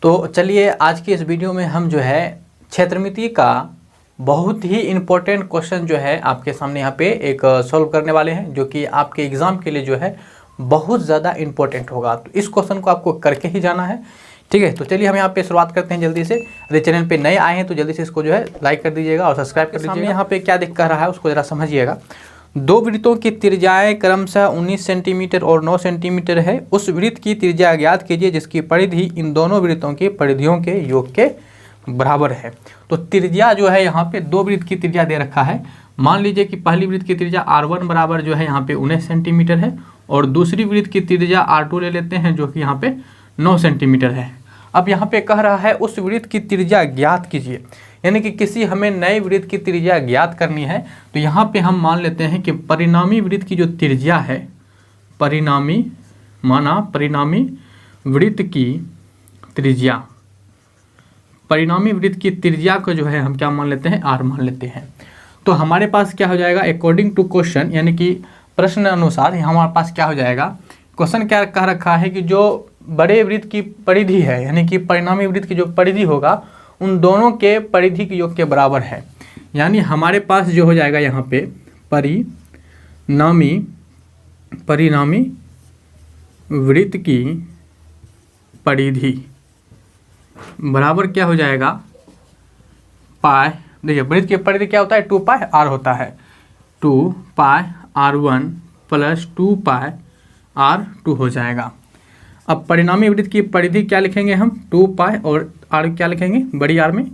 तो चलिए आज की इस वीडियो में हम जो है क्षेत्रमिति का बहुत ही इम्पोर्टेंट क्वेश्चन जो है आपके सामने यहाँ पे एक सॉल्व करने वाले हैं, जो कि आपके एग्ज़ाम के लिए जो है बहुत ज़्यादा इम्पोर्टेंट होगा। तो इस क्वेश्चन को आपको करके ही जाना है, ठीक है। तो चलिए हम यहाँ पे शुरुआत करते हैं जल्दी से। यदि चैनल पे नए आए हैं तो जल्दी से इसको जो है लाइक कर दीजिएगा और सब्सक्राइब कर दीजिएगा। यहाँ पे क्या दिख रहा है उसको ज़रा समझिएगा। दो वृत्तों की त्रिज्याएं क्रमशः 19 सेंटीमीटर और 9 सेंटीमीटर है। उस वृत्त की त्रिज्या ज्ञात कीजिए जिसकी परिधि इन दोनों वृत्तों की परिधियों के योग के बराबर है। तो त्रिज्या जो है यहाँ पे दो वृत्त की त्रिज्या दे रखा है। मान लीजिए कि पहली वृत्त की त्रिज्या R1 बराबर जो है यहाँ पे 19 सेंटीमीटर है और दूसरी वृत्त की त्रिज्या R2 ले लेते हैं जो कि यहाँ पे 9 सेंटीमीटर है। अब यहाँ पे कह रहा है उस वृत्त की त्रिज्या ज्ञात कीजिए, यानी कि किसी हमें नए वृत्त की त्रिज्या ज्ञात करनी है। तो यहाँ पे हम मान लेते हैं कि परिणामी वृत्त की जो त्रिज्या है, परिणामी वृत्त की त्रिज्या, परिणामी वृत्त की त्रिज्या को जो है हम क्या मान लेते हैं, R मान लेते हैं। तो हमारे पास क्या हो जाएगा, अकॉर्डिंग टू क्वेश्चन, यानी कि प्रश्न अनुसार हमारे पास क्या हो जाएगा, क्वेश्चन क्या कह रखा है कि जो बड़े वृत्त की परिधि है, यानी कि परिणामी वृत्त की जो परिधि होगा उन दोनों के परिधि के योग के बराबर है। यानी हमारे पास जो हो जाएगा यहाँ पे परिणामी वृत्त की परिधि बराबर क्या हो जाएगा, पाई। देखिए वृत्त की परिधि क्या होता है, 2 पाई R होता है, 2 पाई R1 प्लस 2 पाई R2 हो जाएगा। अब परिणामी वृत्त की परिधि क्या लिखेंगे हम, 2 पाई और R क्या लिखेंगे बड़ी R में,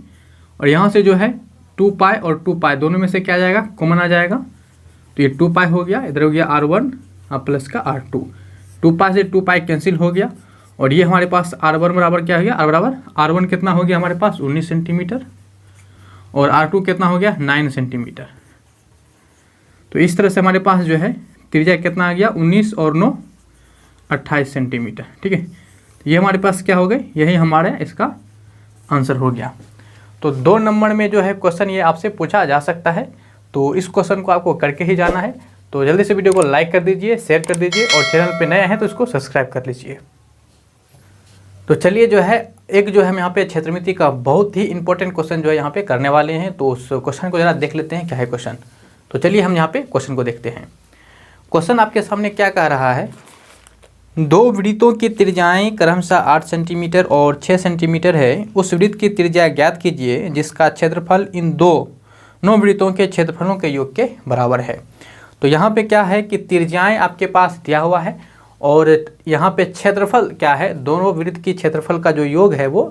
और यहाँ से जो है 2 पाई और 2 पाई दोनों में से क्या आ जाएगा, कॉमन आ जाएगा। तो ये 2 पाई हो गया, इधर हो गया R1 और प्लस का R2, 2 पाई से 2 पाई कैंसिल हो गया। और ये हमारे पास R1 बराबर क्या हो गया, R बराबर R1 कितना हो गया हमारे पास 19 सेंटीमीटर और R2 कितना हो गया 9 सेंटीमीटर। तो इस तरह से हमारे पास जो है त्रिज्या कितना आ गया, 19 और 9 28 सेंटीमीटर, ठीक है। ये हमारे पास क्या हो गए, यही हमारा इसका आंसर हो गया। तो 2 नंबर में जो है क्वेश्चन ये आपसे पूछा जा सकता है। तो इस क्वेश्चन को आपको करके ही जाना है। तो जल्दी से वीडियो को लाइक कर दीजिए, शेयर कर दीजिए और चैनल पे नए हैं तो इसको सब्सक्राइब कर लीजिए। तो चलिए जो है एक जो है हम यहाँ पे क्षेत्रमिति का बहुत ही इंपॉर्टेंट क्वेश्चन जो है यहाँ पे करने वाले हैं। तो उस क्वेश्चन को जरा देख लेते हैं क्या है क्वेश्चन। तो चलिए हम यहाँ पे क्वेश्चन को देखते हैं। क्वेश्चन आपके सामने क्या कह रहा है, दो वृत्तों की त्रिज्याएं क्रमशः 8 सेंटीमीटर और 6 सेंटीमीटर है। उस वृत्त की त्रिज्या ज्ञात कीजिए जिसका क्षेत्रफल इन दोनों वृत्तों के क्षेत्रफलों के योग के बराबर है। तो यहाँ पे क्या है कि त्रिज्याएं आपके पास दिया हुआ है और यहाँ पे क्षेत्रफल क्या है, दोनों वृत्त की क्षेत्रफल का जो योग है वो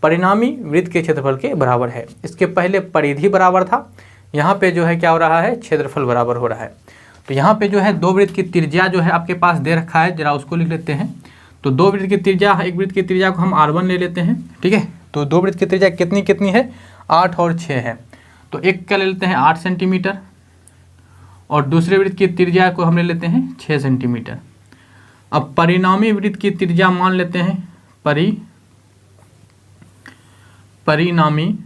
परिणामी वृत्त के क्षेत्रफल के बराबर है। इसके पहले परिधि बराबर था, यहाँ पे जो है क्या हो रहा है, क्षेत्रफल बराबर हो रहा है। तो यहाँ पे जो है दो वृत्त की त्रिज्या जो है आपके पास दे रखा है, जरा उसको लिख लेते हैं। तो दो वृत्त की त्रिज्या, एक वृत्त की त्रिज्या को हम R1 ले लेते हैं, ठीक है। तो दो वृत्त की त्रिज्या कितनी कितनी है, 8 और 6 है। तो एक का ले लेते हैं 8 सेंटीमीटर और दूसरे वृत्त की त्रिज्या को हम ले लेते हैं 6 सेंटीमीटर। अब परिणामी वृत्त की त्रिज्या मान लेते हैं, परिणामी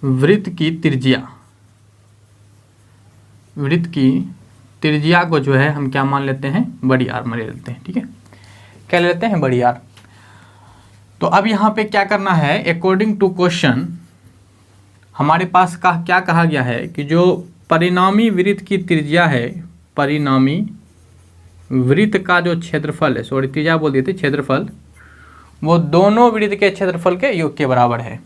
वृत्त की त्रिज्या को जो है हम क्या मान लेते हैं, बड़ी R मान ले लेते हैं, ठीक है। क्या ले लेते हैं, बड़ी R। तो अब यहाँ पे क्या करना है, अकॉर्डिंग टू क्वेश्चन हमारे पास क्या कहा गया है कि जो परिणामी वृत्त की त्रिज्या है, परिणामी वृत्त का जो क्षेत्रफल है, सॉरी त्रिज्या बोल देते क्षेत्रफल, वो दोनों वृत्त के क्षेत्रफल के योग के बराबर है।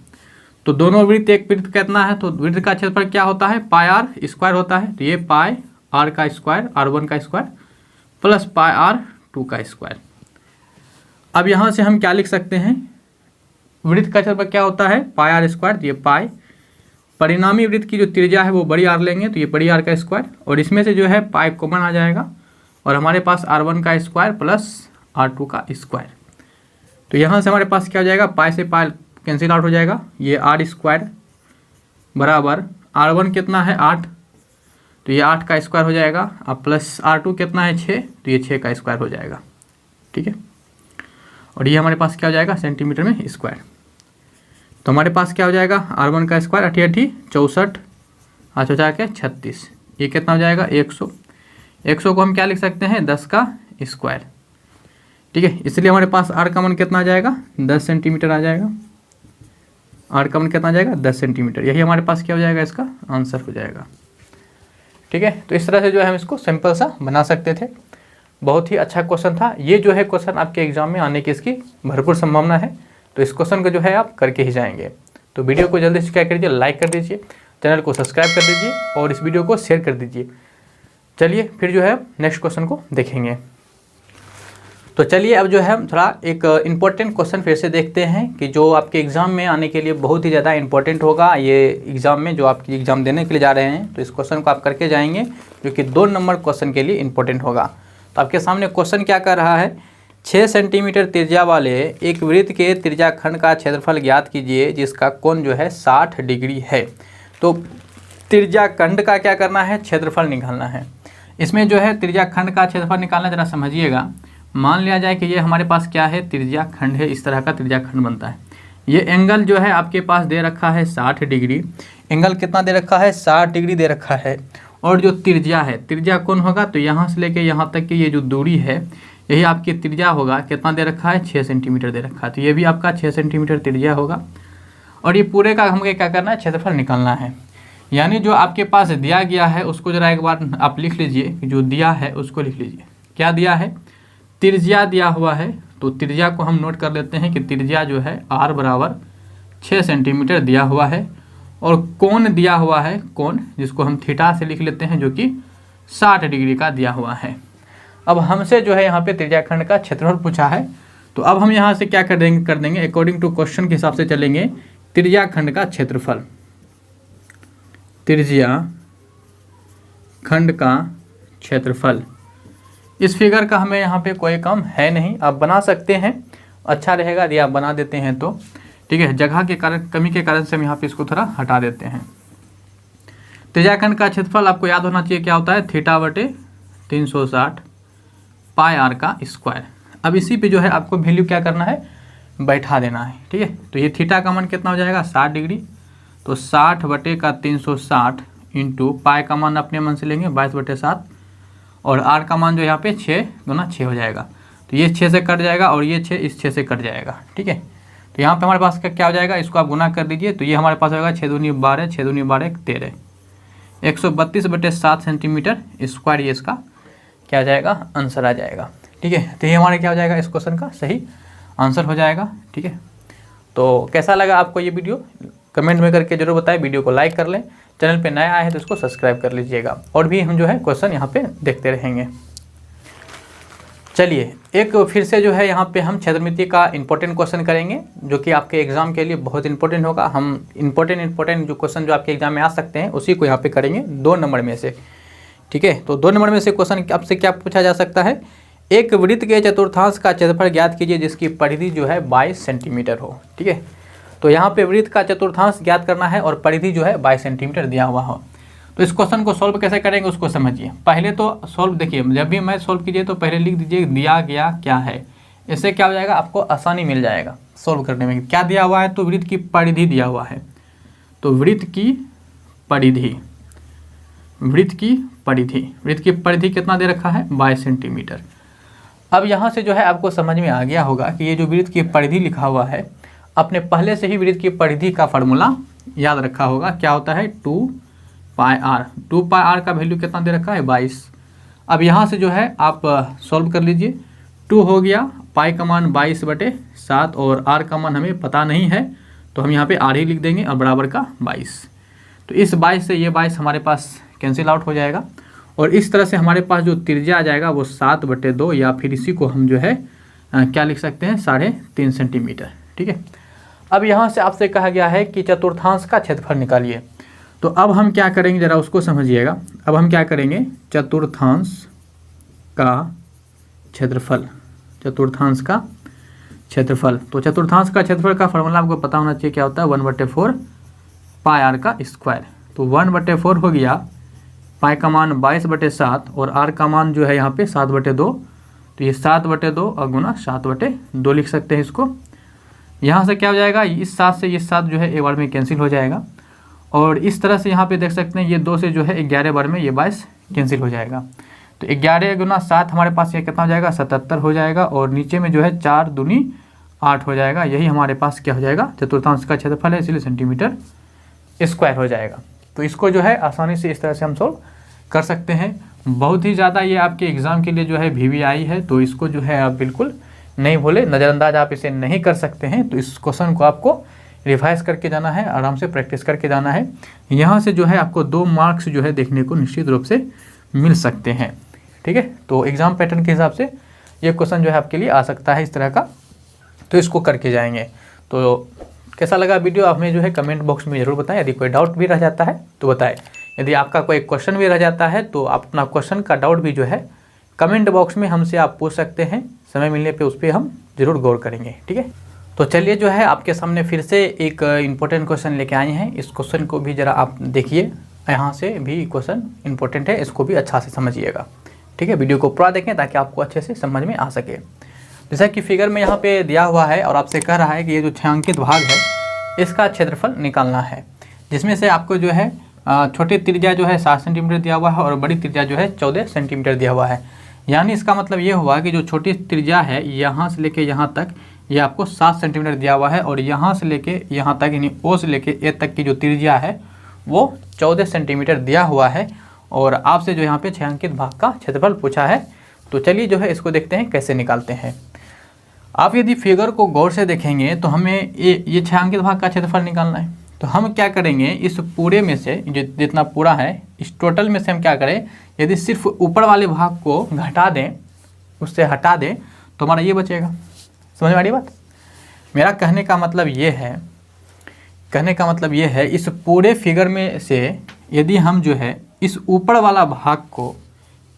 तो दोनों वृत्त, एक वृत्त कितना है, तो वृत्त का क्षेत्रफल क्या होता है, पाई R स्क्वायर होता है। तो ये पाई R का स्क्वायर, R1 का स्क्वायर प्लस पाई R2 का स्क्वायर। अब यहाँ से हम क्या लिख सकते हैं, वृत्त का क्षेत्रफल क्या होता है, पाई R स्क्वायर, ये पाई, परिणामी वृत्त की जो त्रिज्या है वो बड़ी R लेंगे तो ये बड़ी R का स्क्वायर, और इसमें से जो है पाई कॉमन आ जाएगा और हमारे पास R1 का स्क्वायर प्लस R2 का स्क्वायर। तो यहाँ से हमारे पास क्या हो जाएगा, पाई से पाई कैंसिल आउट हो जाएगा, ये R स्क्वायर बराबर R1 कितना है 8, तो ये 8 का स्क्वायर हो जाएगा, अब प्लस R2 कितना है 6, तो ये 6 का स्क्वायर हो जाएगा, ठीक है। और ये हमारे पास क्या हो जाएगा, सेंटीमीटर में स्क्वायर। तो हमारे पास क्या हो जाएगा, R1 का स्क्वायर 8 8 64, 8 4 के 36, ये कितना हो जाएगा 100। 100 को हम क्या लिख सकते हैं, 10 का स्क्वायर। ठीक है। इसलिए हमारे पास आर का मान कितना आ जाएगा, 10 सेंटीमीटर आ जाएगा। आर का मान कितना आ जाएगा, 10 सेंटीमीटर। यही हमारे पास क्या हो जाएगा, इसका आंसर हो जाएगा। ठीक है, तो इस तरह से जो है हम इसको सिंपल सा बना सकते थे। बहुत ही अच्छा क्वेश्चन था ये। जो है क्वेश्चन आपके एग्जाम में आने की इसकी भरपूर संभावना है। तो इस क्वेश्चन को जो है आप करके ही जाएंगे। तो वीडियो को जल्दी से क्या करिए, लाइक कर दीजिए, चैनल को सब्सक्राइब कर दीजिए और इस वीडियो को शेयर कर दीजिए। चलिए फिर जो है नेक्स्ट क्वेश्चन को देखेंगे। तो चलिए अब जो है हम थोड़ा एक इम्पोर्टेंट क्वेश्चन फिर से देखते हैं कि जो आपके एग्ज़ाम में आने के लिए बहुत ही ज़्यादा इंपॉर्टेंट होगा ये एग्ज़ाम में, जो आपकी एग्ज़ाम देने के लिए जा रहे हैं। तो इस क्वेश्चन को आप करके जाएंगे जो कि 2 नंबर क्वेश्चन के लिए इंपॉर्टेंट होगा। तो आपके सामने क्वेश्चन क्या कर रहा है, 6 सेंटीमीटर त्रिज्या वाले एक वृत्त के त्रिज्याखंड का क्षेत्रफल ज्ञात कीजिए जिसका कोण जो है 60 डिग्री है। तो त्रिज्याखंड का क्या करना है, क्षेत्रफल निकालना है। इसमें जो है त्रिज्याखंड का क्षेत्रफल निकालना, जरा समझिएगा। मान लिया जाए कि ये हमारे पास क्या है, त्रिज्याखंड है। इस तरह का त्रिज्याखंड बनता है। ये एंगल जो है आपके पास दे रखा है 60 डिग्री। एंगल कितना दे रखा है, 60 डिग्री दे रखा है। और जो त्रिज्या है, त्रिज्या कौन होगा, तो यहाँ से लेके यहाँ तक की ये जो दूरी है यही आपकी त्रिज्या होगा। कितना दे रखा है, 6 सेंटीमीटर दे रखा है। तो ये भी आपका 6 सेंटीमीटर त्रिज्या होगा। और ये पूरे का हमें क्या करना है, क्षेत्रफल निकालना है। यानी जो आपके पास दिया गया है उसको जरा एक बार आप लिख लीजिए। जो दिया है उसको लिख लीजिए। क्या दिया है, त्रिज्या दिया हुआ है। तो त्रिज्या को हम नोट कर लेते हैं कि त्रिज्या जो है r बराबर 6 सेंटीमीटर दिया हुआ है। और कोण दिया हुआ है, कोण जिसको हम थीटा से लिख लेते हैं, जो कि 60 डिग्री का दिया हुआ है। अब हमसे जो है यहाँ पे त्रिज्याखंड का क्षेत्रफल पूछा है। तो अब हम यहाँ से क्या कर देंगे अकॉर्डिंग टू क्वेश्चन के हिसाब से चलेंगे। त्रिज्याखंड का क्षेत्रफल, त्रिज्याखंड का क्षेत्रफल। इस फिगर का हमें यहाँ पे कोई काम है नहीं, आप बना सकते हैं, अच्छा रहेगा यदि आप बना देते हैं तो। ठीक है, जगह के कारण, कमी के कारण से हम यहाँ पे इसको थोड़ा हटा देते हैं। त्रिज्याखंड का क्षेत्रफल आपको याद होना चाहिए क्या होता है, थीटा बटे 360 पाई आर का स्क्वायर। अब इसी पे जो है आपको वैल्यू क्या करना है, बैठा देना है। ठीक है, तो ये थीटा का मान कितना हो जाएगा, 60 डिग्री। तो 60 बटे का 360 इंटू पाई का मान अपने मन से लेंगे 22/7 और आर का मान जो यहाँ पे 6 गुना 6 हो जाएगा। तो ये 6 से कट जाएगा और ये 6 इस 6 से कट जाएगा। ठीक है, तो यहाँ पे हमारे पास क्या हो जाएगा, इसको आप गुना कर दीजिए। तो ये हमारे पास होगा 6 दूनी 12, 6 दूनी 12 13, 132/7 सेंटीमीटर स्क्वायर। ये इसका क्या आ जाएगा, आंसर आ जाएगा। ठीक है, तो ये हमारे क्या हो जाएगा, इस क्वेश्चन का सही आंसर हो जाएगा। ठीक है, तो कैसा लगा आपको ये वीडियो, कमेंट में करके जरूर बताएं। वीडियो को लाइक कर लें, चैनल पे नया आए हैं तो इसको सब्सक्राइब कर लीजिएगा। और भी हम जो है क्वेश्चन यहाँ पे देखते रहेंगे। चलिए एक फिर से जो है यहाँ पे हम क्षेत्रमिति का इंपॉर्टेंट क्वेश्चन करेंगे, जो कि आपके एग्जाम के लिए बहुत इंपॉर्टेंट होगा। हम इंपॉर्टेंट जो क्वेश्चन जो आपके एग्जाम में आ सकते हैं उसी को यहाँ पे करेंगे 2 नंबर में से। ठीक है, तो 2 नंबर में से क्वेश्चन आपसे क्या पूछा जा सकता है, एक वृत्त के चतुर्थांश का क्षेत्रफल ज्ञात कीजिए जिसकी परिधि जो है 22 सेंटीमीटर हो। ठीक है, तो यहाँ पे वृत्त का चतुर्थांश ज्ञात करना है और परिधि जो है 22 सेंटीमीटर दिया हुआ हो। तो इस क्वेश्चन को सॉल्व कैसे करेंगे उसको समझिए। पहले तो सॉल्व देखिए, जब भी मैं सॉल्व कीजिए तो पहले लिख दीजिए दिया गया क्या है। इससे क्या हो जाएगा, आपको आसानी मिल जाएगा सॉल्व करने में। क्या दिया हुआ है, तो वृत्त की परिधि दिया हुआ है। तो वृत्त की परिधि, वृत्त की परिधि कितना दे रखा है, 22 सेंटीमीटर। अब यहाँ से जो है आपको समझ में आ गया होगा कि ये जो वृत्त की परिधि लिखा हुआ है, आपने पहले से ही वृत्त की परिधि का फार्मूला याद रखा होगा। क्या होता है, 2 पाई आर। 2 पाई आर का वैल्यू कितना दे रखा है, 22। अब यहाँ से जो है आप सॉल्व कर लीजिए। 2 हो गया, पाई का मान 22/7 और आर का मान हमें पता नहीं है, तो हम यहाँ पे आर ही लिख देंगे और बराबर का 22। तो इस 22 से ये 22 हमारे पास कैंसिल आउट हो जाएगा और इस तरह से हमारे पास जो त्रिज्या आ जाएगा वो 7/2 या फिर इसी को हम जो है क्या लिख सकते हैं, 3.5 सेंटीमीटर। ठीक है, अब यहाँ से आपसे कहा गया है कि चतुर्थांश का क्षेत्रफल निकालिए। तो अब हम क्या करेंगे जरा उसको समझिएगा। अब हम क्या करेंगे, चतुर्थांश का क्षेत्रफल, चतुर्थांश का क्षेत्रफल। तो चतुर्थांश का क्षेत्रफल का फॉर्मूला आपको पता होना चाहिए क्या होता है, 1/4 पाई आर का स्क्वायर। तो 1/4 हो गया, पाई का मान 22/7 और आर का मान जो है यहाँ पे 7/2। तो ये 7/2 और गुना 7/2 लिख सकते हैं इसको। यहाँ से क्या हो जाएगा, इस 7 से ये 7 जो है एक बार में कैंसिल हो जाएगा और इस तरह से यहाँ पे देख सकते हैं ये 2 से जो है 11 बार में ये 22 कैंसिल हो जाएगा। तो 11 गुना 7 हमारे पास ये कितना हो जाएगा 77 हो जाएगा, और नीचे में जो है 4 दूनी 8 हो जाएगा। यही हमारे पास क्या हो जाएगा चतुर्थांश का क्षेत्रफल है, इसलिए सेंटीमीटर स्क्वायर हो जाएगा। तो इसको जो है आसानी से इस तरह से हम सोल्व कर सकते हैं। बहुत ही ज़्यादा ये आपके एग्ज़ाम के लिए जो है VVI है, तो इसको जो है आप बिल्कुल नहीं भूले, नज़रअंदाज आप इसे नहीं कर सकते हैं। तो इस क्वेश्चन को आपको रिवाइज करके जाना है, आराम से प्रैक्टिस करके जाना है। यहाँ से जो है आपको 2 मार्क्स जो है देखने को निश्चित रूप से मिल सकते हैं। ठीक है, तो एग्ज़ाम पैटर्न के हिसाब से ये क्वेश्चन जो है आपके लिए आ सकता है इस तरह का, तो इसको करके जाएंगे। तो कैसा लगा वीडियो आप हमें जो है कमेंट बॉक्स में ज़रूर बताएं। यदि कोई डाउट भी रह जाता है तो बताएं। यदि आपका कोई क्वेश्चन भी रह जाता है तो आप अपना क्वेश्चन का डाउट भी जो है कमेंट बॉक्स में हमसे आप पूछ सकते हैं। समय मिलने पे उस पर हम ज़रूर गौर करेंगे। ठीक है, तो चलिए जो है आपके सामने फिर से एक इम्पोर्टेंट क्वेश्चन लेके आए हैं। इस क्वेश्चन को भी ज़रा आप देखिए, यहाँ से भी क्वेश्चन इंपॉर्टेंट है, इसको भी अच्छा से समझिएगा। ठीक है, वीडियो को पूरा देखें ताकि आपको अच्छे से समझ में आ सके। जैसा कि फिगर में यहाँ पे दिया हुआ है और आपसे कह रहा है कि ये जो छायांकित भाग है इसका क्षेत्रफल निकालना है, जिसमें से आपको जो है छोटी त्रिज्या जो है 7 सेंटीमीटर दिया हुआ है और बड़ी त्रिज्या जो है 14 सेंटीमीटर दिया हुआ है। यानी इसका मतलब ये हुआ कि जो छोटी त्रिज्या है यहाँ से लेके यहाँ तक ये आपको 7 सेंटीमीटर दिया हुआ है, और यहाँ से लेके यहाँ तक यानी O से लेके A तक की जो त्रिज्या है वो 14 सेंटीमीटर दिया हुआ है। और आपसे जो यहाँ पे छायांकित भाग का क्षेत्रफल पूछा है। तो चलिए जो है इसको देखते हैं कैसे निकालते हैं। आप यदि फिगर को गौर से देखेंगे तो हमें ये छायांकित भाग का क्षेत्रफल निकालना है। तो हम क्या करेंगे, इस पूरे में से जितना पूरा है इस टोटल में से हम क्या करें, यदि सिर्फ ऊपर वाले भाग को घटा दें, उससे हटा दें तो हमारा ये बचेगा। समझ में आ रही बात? मेरा कहने का मतलब ये है इस पूरे फिगर में से यदि हम जो है इस ऊपर वाला भाग को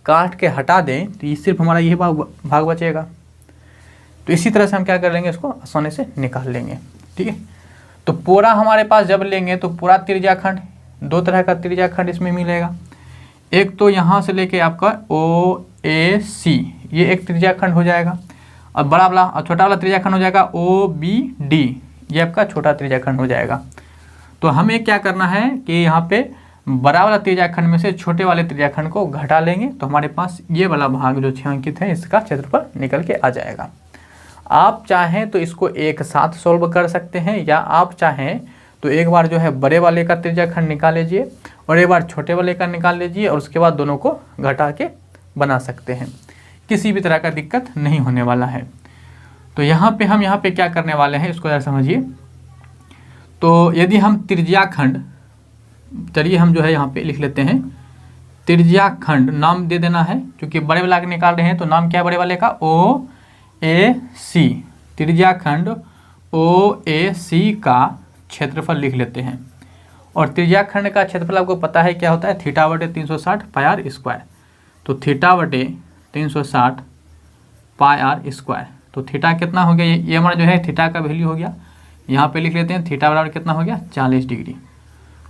काट के हटा दें तो ये सिर्फ हमारा यही भाग बचेगा। तो इसी तरह से हम क्या कर लेंगे, इसको आसानी से निकाल लेंगे। ठीक है, तो पूरा हमारे पास जब लेंगे तो पूरा त्रिज्याखंड, 2 तरह का त्रिज्याखंड इसमें मिलेगा। एक तो यहाँ से लेके आपका OAC ये एक त्रिज्याखंड हो जाएगा, और बड़ा वाला और छोटा वाला त्रिज्याखंड हो जाएगा OBD, ये आपका छोटा त्रिज्याखंड हो जाएगा। तो हमें क्या करना है कि यहाँ पे बड़ा वाला त्रिज्याखंड में से छोटे वाले त्रिज्याखंड को घटा लेंगे तो हमारे पास ये वाला भाग जो छायांकित है इसका क्षेत्रफल निकल के आ जाएगा। आप चाहें तो इसको एक साथ सॉल्व कर सकते हैं, या आप चाहें तो एक बार जो है बड़े वाले का त्रिज्याखंड निकाल लीजिए और एक बार छोटे वाले का निकाल लीजिए, और उसके बाद दोनों को घटा के बना सकते हैं। किसी भी तरह का दिक्कत नहीं होने वाला है। तो यहाँ पे क्या करने वाले हैं इसको ज़रा समझिए। तो यदि हम त्रिज्याखंड, चलिए हम जो है यहाँ पे लिख लेते हैं त्रिज्याखंड, नाम दे देना है क्योंकि बड़े वाला के निकाल रहे हैं। तो नाम क्या है बड़े वाले का, OAC, त्रिज्याखंड OAC का क्षेत्रफल लिख लेते हैं। और त्रिज्याखंड का क्षेत्रफल आपको पता है क्या होता है, θ/360 πr²। तो θ/360 πr²। तो थीटा कितना हो गया, ये हमारा जो है थीटा का वैल्यू हो गया। यहाँ पे लिख लेते हैं थीटा बराबर कितना हो गया 40 डिग्री।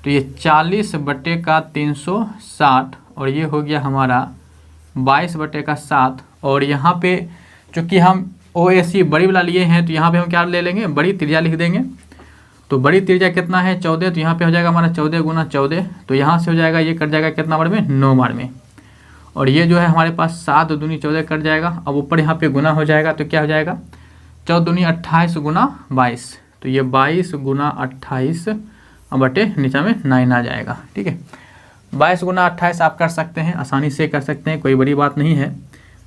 तो ये 40/360 और ये हो गया हमारा 22/7। और यहाँ पे चूँकि हम OAC बड़ी वाला लिए हैं तो यहाँ पे हम क्या ले लेंगे, बड़ी त्रिज्या लिख देंगे। तो बड़ी त्रिज्या कितना है 14, तो यहाँ पे हो जाएगा हमारा 14 गुना 14। तो यहाँ से हो जाएगा ये कट जाएगा कितना बार में, 9 बार में। और ये जो है हमारे पास 7 दूनी 14 कट जाएगा। अब ऊपर यहाँ पे गुना हो जाएगा तो क्या हो जाएगा 14 दूनी 28 गुना 22। तो ये 22 गुना 28 बटे नीचे में 9 आ जाएगा। ठीक है, 22 गुना 28 आप कर सकते हैं, आसानी से कर सकते हैं, कोई बड़ी बात नहीं है।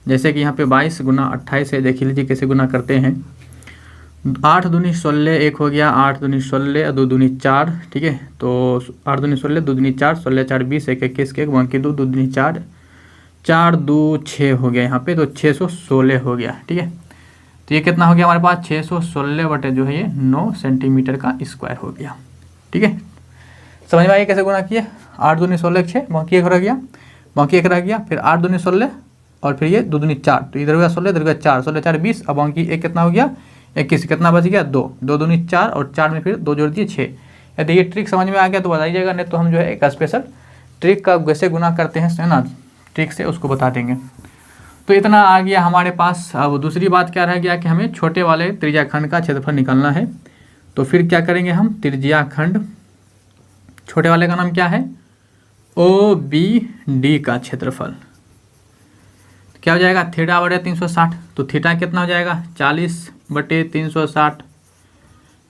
जैसे कि यहाँ पे 22 गुना 28 है, देख लीजिए कैसे गुना करते हैं। 8 दूनी 16 एक हो गया, 8 दूनी 16 2 दूनी 4। ठीक है, तो 8 दूनी 16 2 दूनी 4 16 4 20 1 21 1 बाकी 2 2 दूनी 4 4 2 6 हो गया यहाँ पे, तो 616 हो गया। ठीक है, तो ये कितना हो गया हमारे पास 616 बटे जो है ये 9 सेंटीमीटर का स्क्वायर हो गया। ठीक है, समझ में आइए कैसे गुना किए। 8 दूनी 16 6 बाकी 1 रह गया, फिर 8 दूनी 16 और फिर ये 2 दूनी 4, तो इधर हो गया 16 इधर हो गया 4 16 4 20। अब बाकी 1 कितना हो गया 21, कितना बच गया 2 2 दूनी 4 और 4 में फिर 2 जोड़ दिए 6। यदि ये ट्रिक समझ में आ गया तो बताइएगा, नहीं तो हम जो है एक स्पेशल ट्रिक का कैसे गुना करते हैं ना, ट्रिक से उसको बता देंगे। तो इतना आ गया हमारे पास। अब दूसरी बात क्या रह गया कि हमें छोटे वाले त्रिज्याखंड का क्षेत्रफल निकालना है। तो फिर क्या करेंगे हम, त्रिज्याखंड छोटे वाले का नाम क्या है OBD का क्षेत्रफल। क्या हो जाएगा थीटा बटे 360, तो थीटा कितना हो जाएगा 40/360।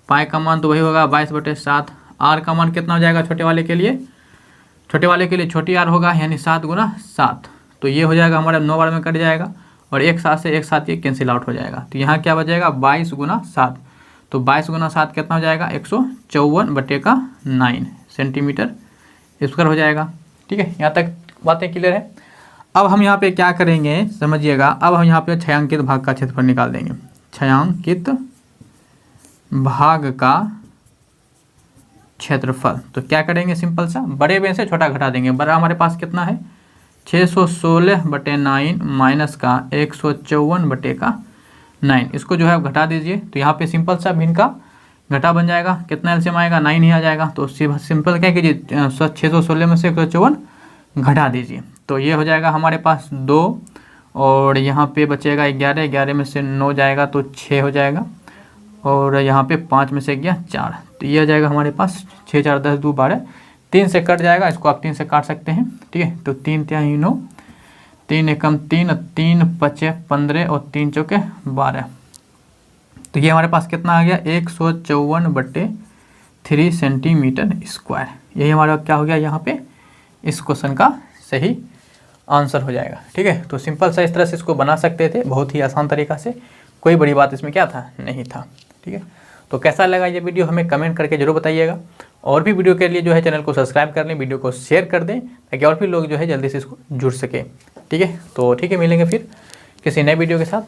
पाई का मान तो वही होगा 22/7। आर का मान कितना हो जाएगा छोटे वाले के लिए, छोटी आर होगा यानी 7 × 7, तो ये हो जाएगा हमारा 9 बार में कट जाएगा और एक साथ से एक साथ ये कैंसिल आउट हो जाएगा। तो यहाँ क्या बचेगा 22 × 7, तो 22 × 7 कितना हो जाएगा 154/9 सेंटीमीटर स्क्वायर हो जाएगा। ठीक है, यहाँ तक बातें क्लियर है। अब हम यहाँ पे क्या करेंगे समझिएगा, अब हम यहाँ पे छायांकित भाग का क्षेत्रफल निकाल देंगे। छायांकित भाग का क्षेत्रफल, तो क्या करेंगे सिंपल सा, बड़े में से छोटा घटा देंगे। बड़ा हमारे पास कितना है 616/9 माइनस का 154/9, इसको जो है आप घटा दीजिए। तो यहाँ पे सिंपल सा भिन्न का घटा बन जाएगा, कितना एलसीएम आएगा 9 ही आ जाएगा। तो सिंपल क्या कीजिए 616 में से 154 घटा दीजिए, तो ये हो जाएगा हमारे पास 2 और यहाँ पे बचेगा 11, 11 में से 9 जाएगा तो 6 हो जाएगा और यहाँ पे 5 में से गया 4, तो ये आ जाएगा हमारे पास 6 4 10 2 12, 3 से कट जाएगा, इसको आप 3 से काट सकते हैं। ठीक है, तो 3 3 9, 3 एकम 3, 3 5 15 और 3 चौके 12, तो ये हमारे पास कितना आ गया 154/3 सेंटीमीटर स्क्वायर। यही हमारा क्या हो गया यहाँ पे इस क्वेश्चन का सही आंसर हो जाएगा। ठीक है, तो सिंपल सा इस तरह से इसको बना सकते थे, बहुत ही आसान तरीका से, कोई बड़ी बात इसमें क्या था नहीं था। ठीक है, तो कैसा लगा ये वीडियो हमें कमेंट करके जरूर बताइएगा, और भी वीडियो के लिए जो है चैनल को सब्सक्राइब कर लें, वीडियो को शेयर कर दें ताकि और भी लोग जो है जल्दी से इसको जुड़ सके। ठीक है, तो ठीक है, मिलेंगे फिर किसी नए वीडियो के साथ।